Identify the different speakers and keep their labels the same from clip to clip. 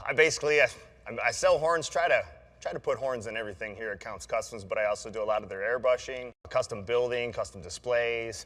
Speaker 1: I sell horns, try to put horns in everything here at Count Kustoms, but I also do a lot of their airbrushing, custom building, custom displays,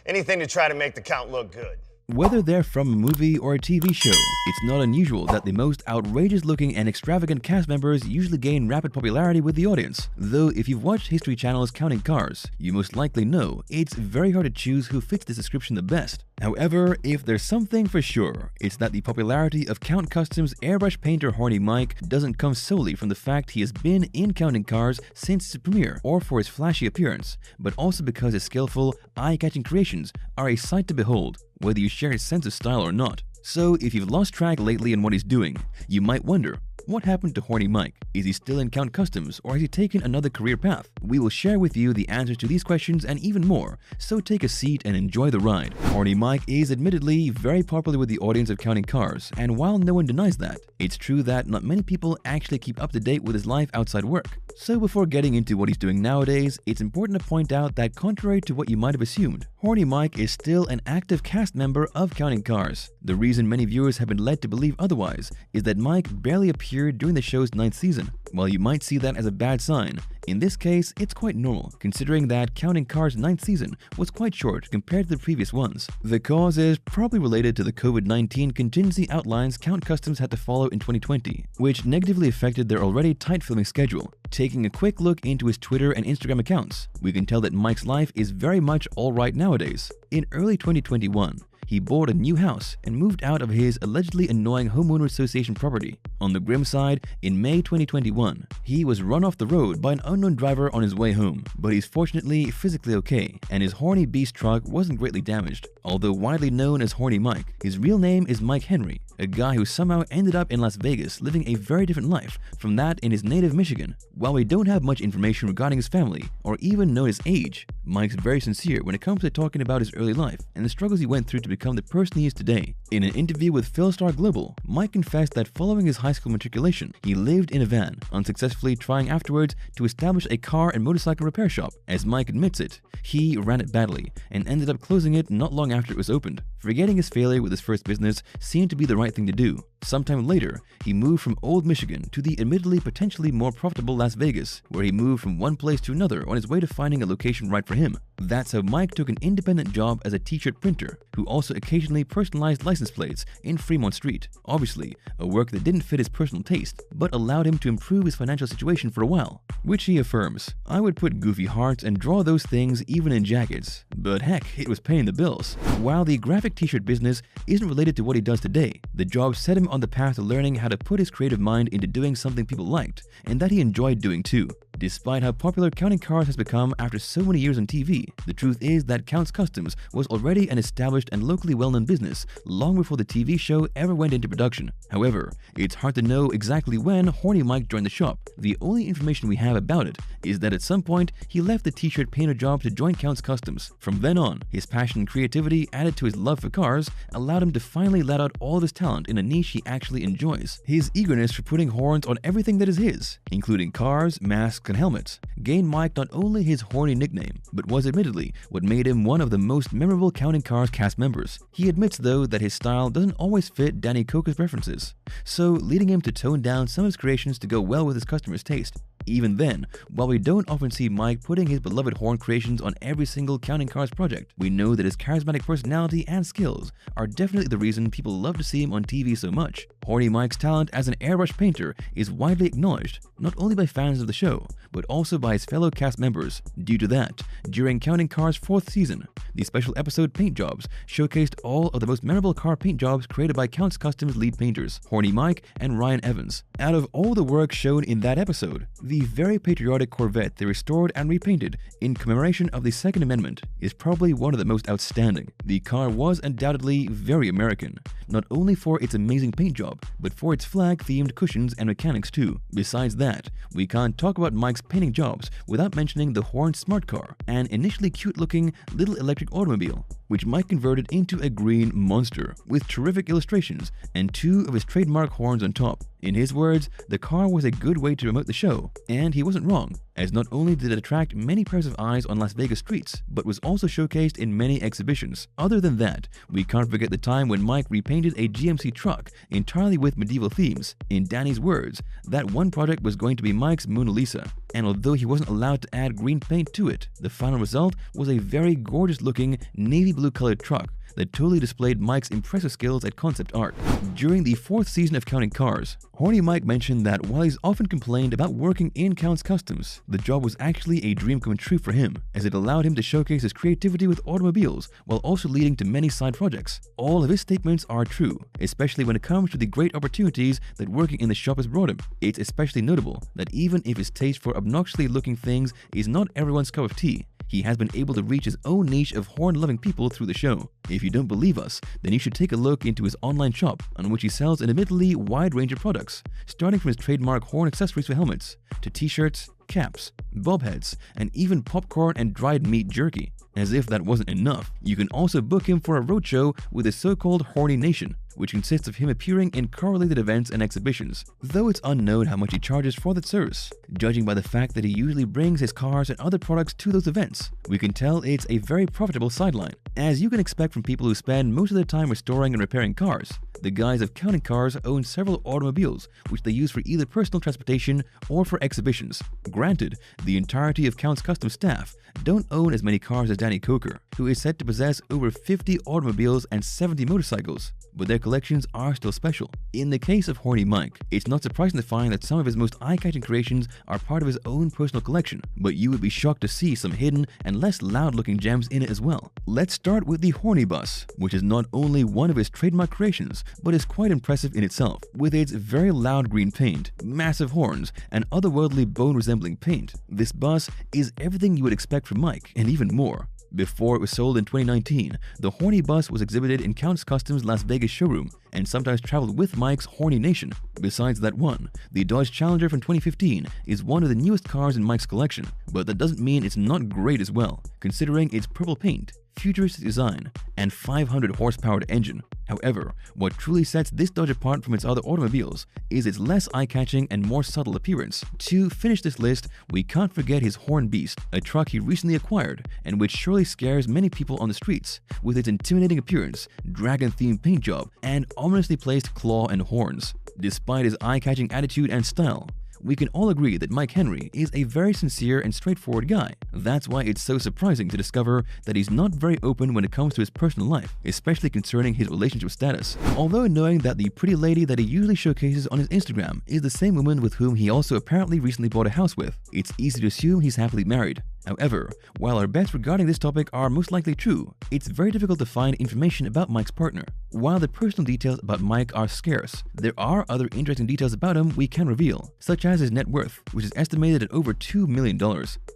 Speaker 1: anything to try to make the Count look good.
Speaker 2: Whether they're from a movie or a TV show, it's not unusual that the most outrageous-looking and extravagant cast members usually gain rapid popularity with the audience. Though if you've watched History Channel's Counting Cars, you most likely know it's very hard to choose who fits this description the best. However, if there's something for sure, it's that the popularity of Count Kustoms' airbrush painter Horny Mike doesn't come solely from the fact he has been in Counting Cars since its premiere or for his flashy appearance, but also because his skillful, eye-catching creations are a sight to behold, whether you share his sense of style or not. So if you've lost track lately on what he's doing, you might wonder, what happened to Horny Mike? Is he still in Count Kustoms or has he taken another career path? We will share with you the answers to these questions and even more, so take a seat and enjoy the ride. Horny Mike is admittedly very popular with the audience of Counting Cars, and while no one denies that, it's true that not many people actually keep up to date with his life outside work. So before getting into what he's doing nowadays, it's important to point out that contrary to what you might have assumed, Horny Mike is still an active cast member of Counting Cars. The reason many viewers have been led to believe otherwise is that Mike barely appeared during the show's 9th season. While you might see that as a bad sign, in this case, it's quite normal, considering that Counting Cars' 9th season was quite short compared to the previous ones. The cause is probably related to the COVID-19 contingency outlines Count Kustoms had to follow in 2020, which negatively affected their already tight filming schedule. Taking a quick look into his Twitter and Instagram accounts, we can tell that Mike's life is very much alright nowadays. In early 2021, he bought a new house and moved out of his allegedly annoying homeowner association property. On the grim side, in May 2021, he was run off the road by an unknown driver on his way home, but he's fortunately physically okay, and his horny beast truck wasn't greatly damaged. Although widely known as Horny Mike, his real name is Mike Henry, a guy who somehow ended up in Las Vegas living a very different life from that in his native Michigan. While we don't have much information regarding his family, or even know his age, Mike's very sincere when it comes to talking about his early life and the struggles he went through to become the person he is today. In an interview with Philstar Global, Mike confessed that following his high school matriculation, he lived in a van, unsuccessfully trying afterwards to establish a car and motorcycle repair shop. As Mike admits it, he ran it badly and ended up closing it not long after it was opened. Forgetting his failure with his first business seemed to be the right thing to do. Sometime later, he moved from Old Michigan to the admittedly potentially more profitable Las Vegas, where he moved from one place to another on his way to finding a location right for him. That's how Mike took an independent job as a t-shirt printer, who also occasionally personalized license plates in Fremont Street. Obviously, a work that didn't fit his personal taste, but allowed him to improve his financial situation for a while, which he affirms. I would put goofy hearts and draw those things even in jackets, but heck, it was paying the bills. While the graphic t-shirt business isn't related to what he does today, the job set him on the path to learning how to put his creative mind into doing something people liked, and that he enjoyed doing too. Despite how popular Counting Cars has become after so many years on TV, the truth is that Count Kustoms was already an established and locally well-known business long before the TV show ever went into production. However, it's hard to know exactly when Horny Mike joined the shop. The only information we have about it is that at some point, he left the t-shirt painter job to join Count Kustoms. From then on, his passion and creativity added to his love for cars allowed him to finally let out all of his talent in a niche he actually enjoys. His eagerness for putting horns on everything that is his, including cars, masks, and helmets, gained Mike not only his horny nickname, but was admittedly what made him one of the most memorable Counting Cars cast members. He admits though that his style doesn't always fit Danny Koko's preferences, so leading him to tone down some of his creations to go well with his customers' taste. Even then, while we don't often see Mike putting his beloved horn creations on every single Counting Cars project, we know that his charismatic personality and skills are definitely the reason people love to see him on TV so much. Horny Mike's talent as an airbrush painter is widely acknowledged, not only by fans of the show, but also by his fellow cast members. Due to that, during Counting Cars' 4th season, the special episode Paint Jobs showcased all of the most memorable car paint jobs created by Count Kustoms' lead painters, Horny Mike and Ryan Evans. Out of all the work shown in that episode, the very patriotic Corvette they restored and repainted in commemoration of the Second Amendment is probably one of the most outstanding. The car was undoubtedly very American, not only for its amazing paint job, but for its flag-themed cushions and mechanics too. Besides that, we can't talk about Mike's painting jobs without mentioning the Horn Smart Car, an initially cute-looking little electric automobile. which Mike converted into a green monster with terrific illustrations and 2 of his trademark horns on top. In his words, the car was a good way to promote the show, and he wasn't wrong, as not only did it attract many pairs of eyes on Las Vegas streets, but was also showcased in many exhibitions. Other than that, we can't forget the time when Mike repainted a GMC truck entirely with medieval themes. In Danny's words, that one project was going to be Mike's Mona Lisa, and although he wasn't allowed to add green paint to it, the final result was a very gorgeous looking navy blue colored truck that totally displayed Mike's impressive skills at concept art. During the 4th season of Counting Cars, Horny Mike mentioned that while he's often complained about working in Count Kustoms, the job was actually a dream come true for him, as it allowed him to showcase his creativity with automobiles while also leading to many side projects. All of his statements are true, especially when it comes to the great opportunities that working in the shop has brought him. It's especially notable that even if his taste for obnoxiously looking things is not everyone's cup of tea, he has been able to reach his own niche of horn-loving people through the show. If you don't believe us, then you should take a look into his online shop, on which he sells an admittedly wide range of products, starting from his trademark horn accessories for helmets, to t-shirts, caps, bob heads, and even popcorn and dried meat jerky. As if that wasn't enough, you can also book him for a roadshow with his so-called Horny Nation, which consists of him appearing in car-related events and exhibitions, though it's unknown how much he charges for that service. Judging by the fact that he usually brings his cars and other products to those events, we can tell it's a very profitable sideline. As you can expect from people who spend most of their time restoring and repairing cars, the guys of Counting Cars own several automobiles, which they use for either personal transportation or for exhibitions. Granted, the entirety of Count Kustoms staff don't own as many cars as Danny Coker, who is said to possess over 50 automobiles and 70 motorcycles, but their collections are still special. In the case of Horny Mike, it's not surprising to find that some of his most eye-catching creations are part of his own personal collection, but you would be shocked to see some hidden and less loud-looking gems in it as well. Let's start with the Horny Bus, which is not only one of his trademark creations, but is quite impressive in itself, with its very loud green paint, massive horns, and otherworldly bone-resembling paint. This bus is everything you would expect from Mike, and even more. Before it was sold in 2019, the Horny Bus was exhibited in Count Kustoms' Las Vegas showroom and sometimes traveled with Mike's Horny Nation. Besides that one, the Dodge Challenger from 2015 is one of the newest cars in Mike's collection, but that doesn't mean it's not great as well, considering its purple paint, futuristic design, and 500 horsepower engine. However, what truly sets this Dodge apart from its other automobiles is its less eye-catching and more subtle appearance. To finish this list, we can't forget his Horn Beast, a truck he recently acquired and which surely scares many people on the streets, with its intimidating appearance, dragon-themed paint job, and ominously placed claw and horns. Despite his eye-catching attitude and style, we can all agree that Mike Henry is a very sincere and straightforward guy. That's why it's so surprising to discover that he's not very open when it comes to his personal life, especially concerning his relationship status. Although knowing that the pretty lady that he usually showcases on his Instagram is the same woman with whom he also apparently recently bought a house with, it's easy to assume he's happily married. However, while our bets regarding this topic are most likely true, it's very difficult to find information about Mike's partner. While the personal details about Mike are scarce, there are other interesting details about him we can reveal, such as his net worth, which is estimated at over $2 million.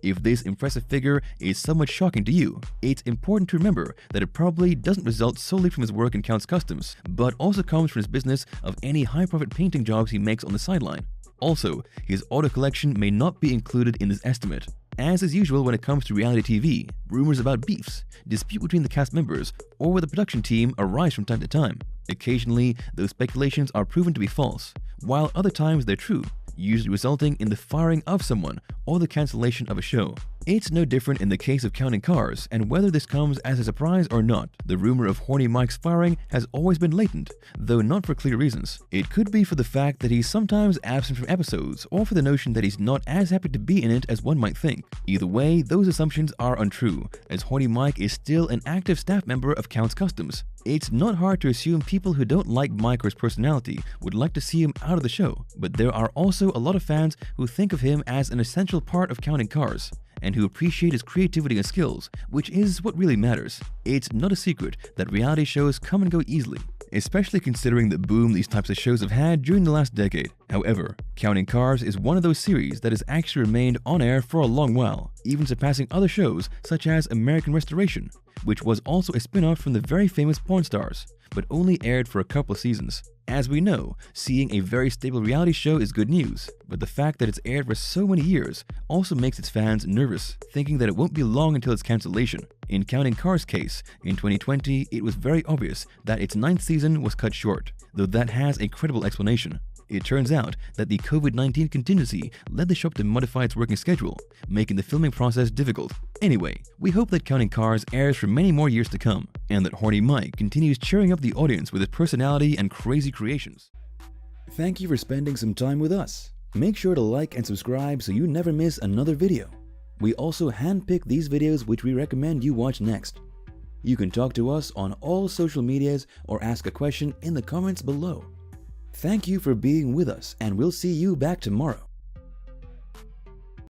Speaker 2: If this impressive figure is somewhat shocking to you, it's important to remember that it probably doesn't result solely from his work in Count Kustoms, but also comes from his business of any high-profit painting jobs he makes on the sideline. Also, his auto collection may not be included in this estimate. As is usual when it comes to reality TV, rumors about beefs, dispute between the cast members, or with the production team arise from time to time. Occasionally, those speculations are proven to be false, while other times they're true, usually resulting in the firing of someone or the cancellation of a show. It's no different in the case of Counting Cars, and whether this comes as a surprise or not, the rumor of Horny Mike's firing has always been latent, though not for clear reasons. It could be for the fact that he's sometimes absent from episodes, or for the notion that he's not as happy to be in it as one might think. Either way, those assumptions are untrue, as Horny Mike is still an active staff member of Count Kustoms. It's not hard to assume people who don't like Mike or his personality would like to see him out of the show, but there are also a lot of fans who think of him as an essential part of Counting Cars, and who appreciate his creativity and skills, which is what really matters. It's not a secret that reality shows come and go easily, especially considering the boom these types of shows have had during the last decade. However, Counting Cars is one of those series that has actually remained on air for a long while, even surpassing other shows such as American Restoration, which was also a spin-off from the very famous Pawn Stars. but only aired for a couple of seasons. As we know, seeing a very stable reality show is good news, but the fact that it's aired for so many years also makes its fans nervous, thinking that it won't be long until its cancellation. In Counting Cars' case, in 2020, it was very obvious that its 9th season was cut short, though that has a credible explanation. It turns out that the COVID-19 contingency led the shop to modify its working schedule, making the filming process difficult. Anyway, we hope that Counting Cars airs for many more years to come, and that Horny Mike continues cheering up the audience with his personality and crazy creations.
Speaker 3: Thank you for spending some time with us. Make sure to like and subscribe so you never miss another video. We also handpick these videos which we recommend you watch next. You can talk to us on all social medias or ask a question in the comments below. Thank you for being with us, and we'll see you back tomorrow.